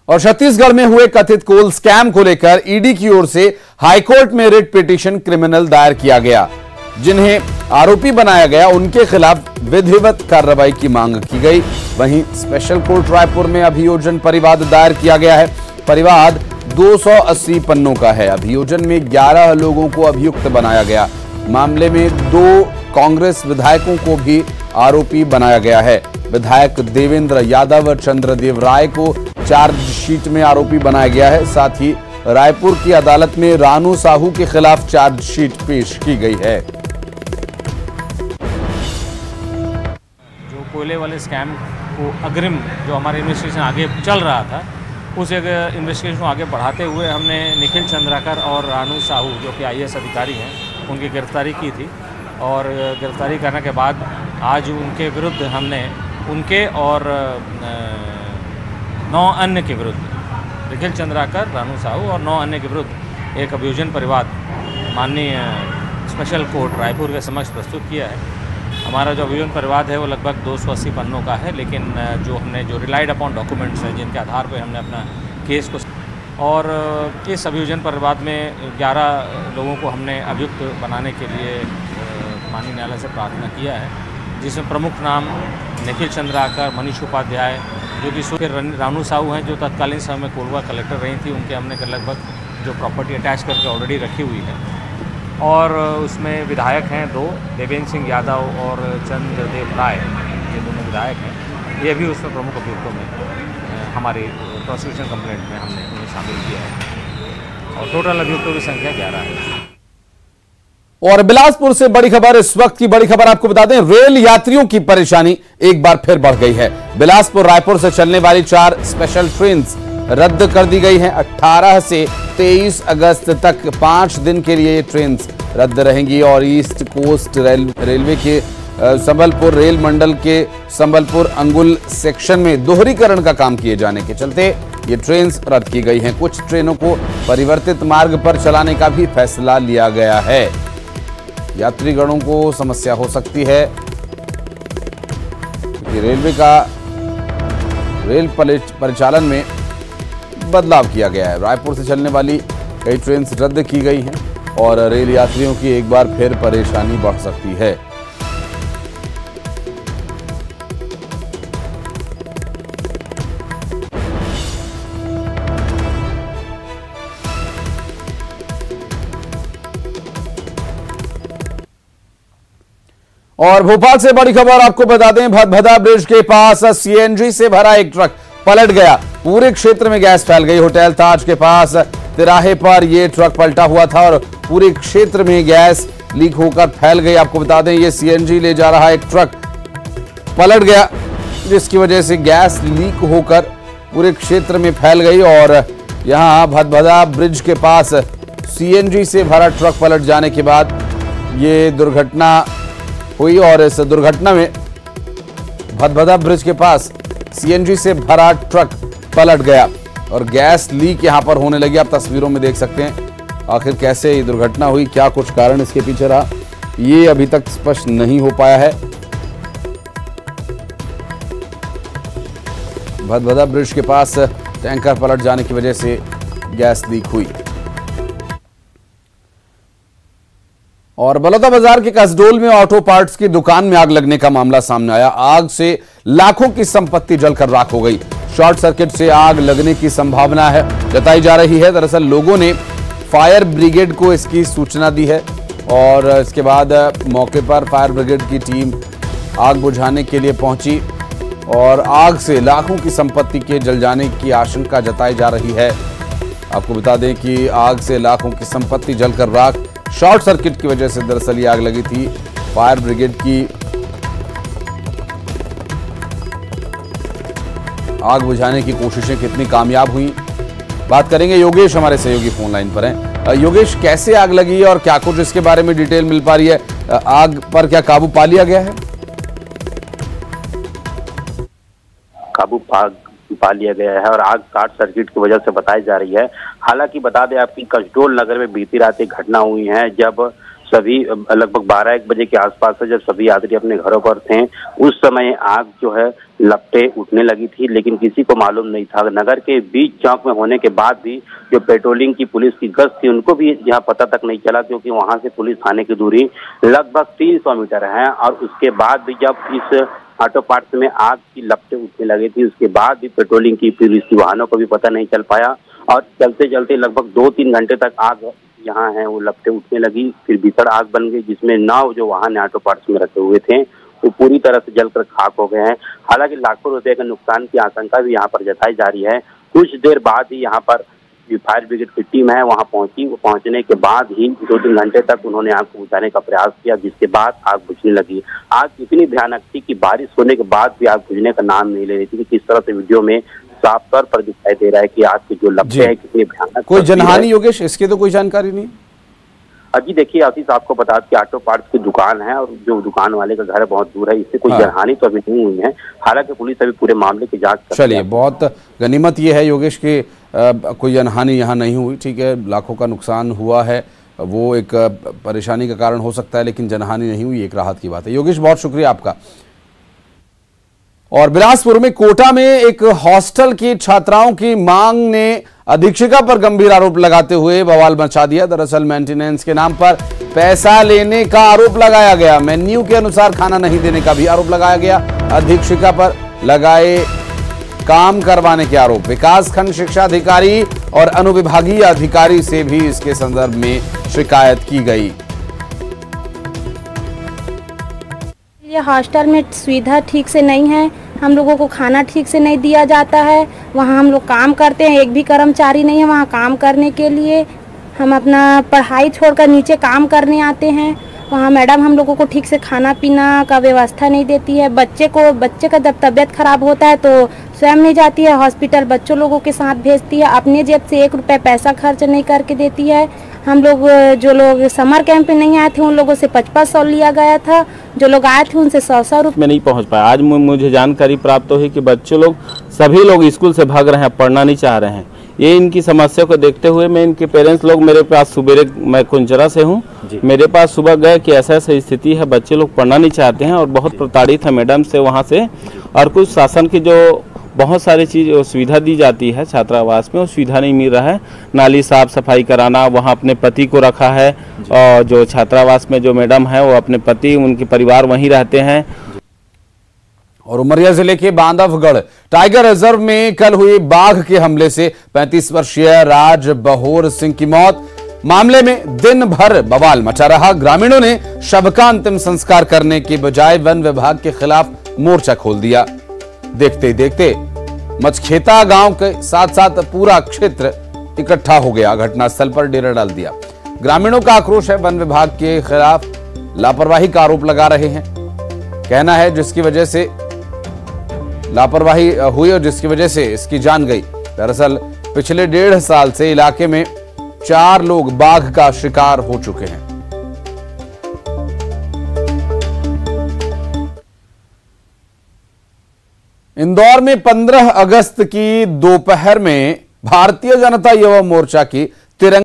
और छत्तीसगढ़ में हुए कथित कोल स्कैम को लेकर ईडी की ओर से हाईकोर्ट में रिट पिटीशन क्रिमिनल दायर किया गया। जिन्हें आरोपी बनाया गया उनके खिलाफ विधिवत कार्रवाई की मांग की गई। वहीं स्पेशल कोर्ट रायपुर में अभियोजन परिवाद दायर किया गया है। परिवाद 280 पन्नों का है। अभियोजन में 11 लोगों को अभियुक्त बनाया गया। मामले में 2 कांग्रेस विधायकों को भी आरोपी बनाया गया है। विधायक देवेंद्र यादव और चंद्रदेव राय को चार्जशीट में आरोपी बनाया गया है। साथ ही रायपुर की अदालत में रानू साहू के खिलाफ चार्जशीट पेश की गई है। जो कोयले वाले स्कैम को अग्रिम जो हमारा इन्वेस्टिगेशन आगे चल रहा था, उस इन्वेस्टिगेशन को आगे बढ़ाते हुए हमने निखिल चंद्राकर और रानू साहू जो कि IAS अधिकारी हैं, उनकी गिरफ्तारी की थी। और गिरफ्तारी करने के बाद आज उनके विरुद्ध हमने उनके और 9 अन्य के विरुद्ध, निखिल चंद्राकर, रानू साहू और 9 अन्य के विरुद्ध एक अभियोजन परिवाद माननीय स्पेशल कोर्ट रायपुर के समक्ष प्रस्तुत किया है। हमारा जो अभियोजन परिवाद है वो लगभग 280 पन्नों का है, लेकिन जो रिलाइड अपॉन डॉक्यूमेंट्स हैं जिनके आधार पर हमने अपना केस को, और इस अभियोजन परिवाद में 11 लोगों को हमने अभियुक्त बनाने के लिए माननीय न्यायालय से प्रार्थना किया है, जिसमें प्रमुख नाम निखिल चंद्राकर, मनीष उपाध्याय, जो कि रानू साहू हैं जो तत्कालीन समय में कोरबा कलेक्टर रही थी। उनके हमने लगभग जो प्रॉपर्टी अटैच करके ऑलरेडी रखी हुई है। और उसमें विधायक हैं 2, देवेंद्र सिंह यादव और चंद्रदेव राय, ये दोनों विधायक हैं। ये भी उसमें प्रमुख अभियुक्तों में हमारी प्रोसिक्यूशन कंप्लेंट में हमने उन्हें शामिल किया है। और टोटल अभियुक्तों की संख्या 11 है। और बिलासपुर से बड़ी खबर, इस वक्त की बड़ी खबर आपको बता दें, रेल यात्रियों की परेशानी एक बार फिर बढ़ गई है। बिलासपुर रायपुर से चलने वाली 4 स्पेशल ट्रेन रद्द कर दी गई हैं। 18 से 23 अगस्त तक 5 दिन के लिए ये ट्रेन रद्द रहेंगी। और ईस्ट कोस्ट रेलवे के संबलपुर रेल मंडल के संबलपुर अंगुल सेक्शन में दोहरीकरण का काम किए जाने के चलते ये ट्रेन रद्द की गई हैं। कुछ ट्रेनों को परिवर्तित मार्ग पर चलाने का भी फैसला लिया गया है। यात्रीगणों को समस्या हो सकती है क्योंकि रेलवे का रेल परिचालन में बदलाव किया गया है। रायपुर से चलने वाली कई ट्रेन रद्द की गई हैं और रेल यात्रियों की एक बार फिर परेशानी बढ़ सकती है। और भोपाल से बड़ी खबर आपको बता दें, भदभदा ब्रिज के पास CNG से भरा एक ट्रक पलट गया। पूरे क्षेत्र में गैस फैल गई। होटल ताज के पास तिराहे पर यह ट्रक पलटा हुआ था और पूरे क्षेत्र में गैस लीक होकर फैल गई। आपको बता दें ये CNG ले जा रहा एक ट्रक पलट गया, जिसकी वजह से गैस लीक होकर पूरे क्षेत्र में फैल गई। और यहां भदभदा ब्रिज के पास CNG से भरा ट्रक पलट जाने के बाद ये दुर्घटना हुई। और इस दुर्घटना में भदभदा ब्रिज के पास CNG से भरा ट्रक पलट गया और गैस लीक यहां पर होने लगी। आप तस्वीरों में देख सकते हैं आखिर कैसे ये दुर्घटना हुई, क्या कुछ कारण इसके पीछे रहा, ये अभी तक स्पष्ट नहीं हो पाया है। भदभदा ब्रिज के पास टैंकर पलट जाने की वजह से गैस लीक हुई। और बलौदाबाजार के कसडोल में ऑटो पार्ट्स की दुकान में आग लगने का मामला सामने आया। आग से लाखों की संपत्ति जलकर राख हो गई। शॉर्ट सर्किट से आग लगने की संभावना है जताई जा रही है। दरअसल लोगों ने फायर ब्रिगेड को इसकी सूचना दी है और इसके बाद मौके पर फायर ब्रिगेड की टीम आग बुझाने के लिए पहुंची और आग से लाखों की संपत्ति के जल जाने की आशंका जताई जा रही है। आपको बता दें कि आग से लाखों की संपत्ति जलकर राख, शॉर्ट सर्किट की वजह से दरअसल ये आग लगी थी। फायर ब्रिगेड की आग बुझाने की कोशिशें कितनी कामयाब हुई, बात करेंगे। योगेश हमारे सहयोगी फोन लाइन पर हैं। योगेश, कैसे आग लगी और क्या कुछ इसके बारे में डिटेल मिल पा रही है? आग पर क्या काबू पा लिया गया है? काबू पा लिया गया है और आग शॉर्ट सर्किट की वजह से बताई जा रही है। हालांकि बता दें आपकी कसडोल नगर में बीती रात एक घटना हुई है जब सभी लगभग 12-1 बजे के आसपास से जब सभी यात्री अपने घरों पर थे, उस समय आग जो है लपटें उठने लगी थी, लेकिन किसी को मालूम नहीं था। नगर के बीच चौक में होने के बाद भी जो पेट्रोलिंग की पुलिस की गश्त थी उनको भी यहाँ पता तक नहीं चला, क्योंकि वहां से पुलिस थाने की दूरी लगभग 300 मीटर है। और उसके बाद भी जब इस ऑटो पार्ट्स में आग की लपटें उठने लगी थी, उसके बाद भी पेट्रोलिंग की पुलिस की वाहनों को भी पता नहीं चल पाया और चलते चलते लगभग 2-3 घंटे तक आग यहाँ है वो लपटें उठने लगी। फिर भीषण आग बन गई, जिसमें 9 जो वाहन ऑटो पार्ट्स में रखे हुए थे वो पूरी तरह से जलकर खाक हो गए हैं। हालांकि लाखों रुपए के नुकसान की आशंका भी यहाँ पर जताई जा रही है। कुछ देर बाद ही यहाँ पर जो फायर ब्रिगेड की टीम है वहाँ पहुंची। वो पहुंचने के बाद ही 2-3 घंटे तक उन्होंने आग को बुझाने का प्रयास किया, जिसके बाद आग बुझने लगी। आग इतनी भयानक थी कि बारिश होने के बाद भी आग बुझने का नाम नहीं ले रही थी। किस तरह से वीडियो में साफ तौर पर दिखाई दे रहा है कि आग की जो लपटें है कितनी भयानक। कोई जनहानि योगेश इसकी तो कोई जानकारी नहीं? जी देखिए आशीष, आपको बता दें कि ऑटो पार्ट्स की दुकान है और जो दुकान वाले का घर बहुत दूर है, इससे कोई जनहानि तो अभी नहीं हुई है। हालांकि पुलिस अभी पूरे मामले की जांच कर रही है। चलिए, बहुत गनीमत ये है योगेश कि कोई जनहानि यहाँ नहीं हुई। ठीक है, लाखों का नुकसान हुआ है, वो एक परेशानी का कारण हो सकता है, लेकिन जनहानि नहीं हुई, एक राहत की बात है। योगेश, बहुत शुक्रिया आपका। और बिलासपुर में कोटा में एक हॉस्टल की छात्राओं की मांग ने अधीक्षिका पर गंभीर आरोप लगाते हुए बवाल मचा दिया। दरअसल मेंटेनेंस के नाम पर पैसा लेने का आरोप लगाया गया। मेन्यू के अनुसार खाना नहीं देने का भी आरोप लगाया गया। अधीक्षिका पर लगाए काम करवाने के आरोप। विकास खंड शिक्षा अधिकारी और अनुविभागीय अधिकारी से भी इसके संदर्भ में शिकायत की गई। ये हॉस्टल में सुविधा ठीक से नहीं है, हम लोगों को खाना ठीक से नहीं दिया जाता है। वहाँ हम लोग काम करते हैं, एक भी कर्मचारी नहीं है वहाँ काम करने के लिए। हम अपना पढ़ाई छोड़कर नीचे काम करने आते हैं। वहाँ मैडम हम लोगों को ठीक से खाना पीना का व्यवस्था नहीं देती है। बच्चे का जब तबीयत खराब होता है तो स्वयं नहीं जाती है हॉस्पिटल, बच्चों लोगों के साथ भेजती है। अपने जेब से 1 रुपया पैसा खर्च नहीं करके देती है। हम लोग जो लोग समर कैंप में नहीं आए थे उन लोगों से 5500 लिया गया था, जो लोग आए थे उनसे 100 रुपये में नहीं पहुंच पाया। आज मुझे जानकारी प्राप्त हुई कि बच्चे लोग सभी लोग स्कूल से भाग रहे हैं, पढ़ना नहीं चाह रहे हैं। ये इनकी समस्या को देखते हुए मैं इनके पेरेंट्स लोग मेरे पास सुबह, मैं कुंजरा से हूँ, मेरे पास सुबह गए कि ऐसा ऐसा स्थिति है, बच्चे लोग पढ़ना नहीं चाहते हैं और बहुत प्रताड़ित है मैडम से वहाँ से। और कुछ शासन की जो बहुत सारी चीज़ सुविधा दी जाती है छात्रावास में, वो सुविधा नहीं मिल रहा है। नाली साफ सफाई कराना, वहाँ अपने पति को रखा है और जो छात्रावास में जो मैडम है वो अपने पति, उनके परिवार वहीं रहते हैं। और उमरिया जिले के बांधवगढ़ टाइगर रिजर्व में कल हुए बाघ के हमले से 35 वर्षीय राज बहोर सिंह की मौत। मामले में दिन भर बवाल मचा रहा। ग्रामीणों ने शव का अंतिम संस्कार करने के बजाय वन विभाग के खिलाफ मोर्चा खोल दिया। देखते देखते मचखेता गांव के साथ साथ पूरा क्षेत्र इकट्ठा हो गया। घटनास्थल पर डेरा डाल दिया। ग्रामीणों का आक्रोश है, वन विभाग के खिलाफ लापरवाही का आरोप लगा रहे हैं। कहना है जिसकी वजह से लापरवाही हुई और जिसकी वजह से इसकी जान गई। दरअसल पिछले 1.5 साल से इलाके में 4 लोग बाघ का शिकार हो चुके हैं। इंदौर में 15 अगस्त की दोपहर में भारतीय जनता युवा मोर्चा की तिरंगा